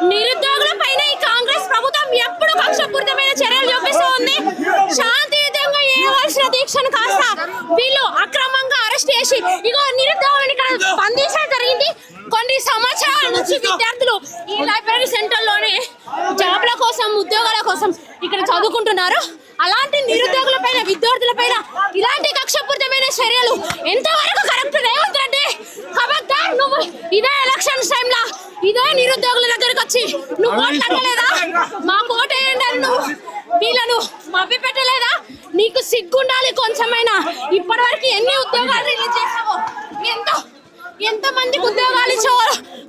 నిరుద్యోగుల పైన ఈ కాంగ్రెస్ ప్రభుత్వం ఎప్పుడు కక్షపూరితమైన చర్యలు చూపిస్తూ ఉంది. శాంతియుతంగా చేయవలసిన దీక్షను కాస్త వీళ్ళు అక్రమంగా అరెస్ట్ చేసి ఇగో నిరుద్యోగులను ఇక్కడ బంధించడం జరిగింది. కొన్ని సంవత్సరాల నుంచి విద్యార్థులు ఈ లైబ్రరీ సెంటర్ లోనే జాబ్ల కోసం ఉద్యోగాల కోసం ఇక్కడ చదువుకుంటున్నారు. అలాంటి నిరుద్యోగుల పైన విద్యార్థుల పైన ఇలాంటి కక్షపూరితమైన చర్యలు ఎంతవరకు కరెక్ట్? రేవంత్ రెడ్డి ఖబర్దార్, నువ్వు ఇదే ఎలక్షన్స్ టైంలో ఇదే నిరుద్యోగుల దగ్గరకు వచ్చి నువ్వు ఓట్లు అడగలేదా? మాకు ఓటు వేయండి అని నువ్వు వీళ్ళను మభ్య పెట్టలేదా? నీకు సిగ్గుండాలి కొంచెమైనా. ఇప్పటి వరకు ఎన్ని ఉద్యోగాలు రిలీజ్ చేసావో, ఎంత మందికి ఉద్యోగాలు ఇచ్చావో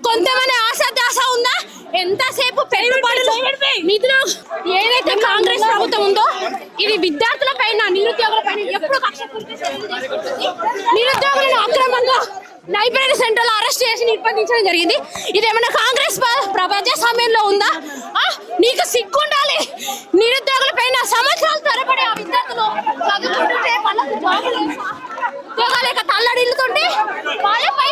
కొంతమంది ఆశ ఉందా? ఎంతసేపు పెట్టుబడులు నిధులు ఏదైతే కాంగ్రెస్ ప్రభుత్వం ఉందో ఇది విద్యార్థుల పైన నిరుద్యోగుల పైన ఎప్పుడు నిరుద్యోగులను అక్రమంగా లైబ్రరీ సెంటర్ లో అరెస్ట్ చేసి నిర్బంధించడం జరిగింది. ఇదేమన్నా కాంగ్రెస్ ప్రజాస్వామ్యంలో ఉందా? నీకు సిగ్గుండాలి. నిరుద్యోగుల పైన సంవత్సరాలు తరబడి ఆ విద్యార్థులు చదువుకుంటుంటే వాళ్ళకు ఉద్యోగాలు లేక తల్లడిల్లుతుంటే వాళ్ళ పైన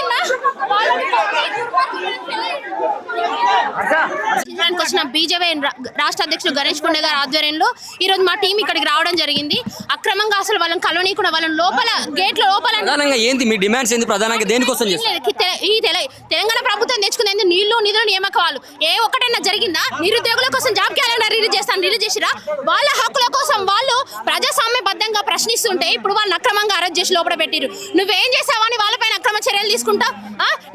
వచ్చిన బీజేపీ రాష్ట్ర అధ్యక్షుడు గణేష్ కొండ గారి ఆధ్వర్యంలో ఈ రోజు మా టీం ఇక్కడికి రావడం జరిగింది. అక్రమంగా అసలు వాళ్ళని కలవనీయకుండా వాళ్ళని లోపల గేట్ల లోపల ఏంది మీ డిమాండ్స్ ఏంది? ప్రధానంగా దేనికోసం ఈ తెలంగాణ ప్రభుత్వం తెచ్చుకునేందుకు నీళ్లు నిధులు నియామకాలు ఏ ఒక్కటైనా జరిగిందా? నిరుద్యోగుల కోసం జాబ్ క్యాలెండర్ రిలీజ్ చేసిరా? వాళ్ళ హక్కుల కోసం వాళ్ళు ప్రజాస్వామ్యబద్ధంగా ప్రశ్నిస్తుంటే ఇప్పుడు వాళ్ళని అక్రమంగా అరెస్ట్ చేసి లోపల పెట్టిరు. నువ్వేం చేసావని వాళ్ళపైన అక్రమ చర్యలు తీసుకుంటా?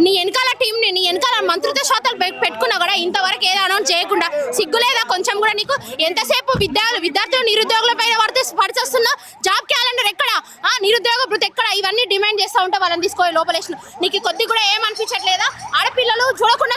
నీ వెనకాల టీం నీ వెనకాల మంత్రిత్వ శాఖలు పెట్టుకున్నా కూడా ఇంతవరకు ఏదో అనౌన్స్ చేయకుండా సిగ్గులేదా కొంచెం కూడా నీకు? ఎంతసేపు విద్యార్థులు నిరుద్యోగుల పైన పడిచేస్తున్నా? జాబ్ క్యాలెండర్ ఎక్కడ? నిరుద్యోగ భృతి ఎక్కడ? ఇవన్నీ డిమాండ్ చేస్తూ ఉంటా వాళ్ళని తీసుకోవాలి లోపలేసిన. నీకు కొద్ది కూడా ఏమనిపించట్లేదా? ఆడపిల్లలు చూడకుండా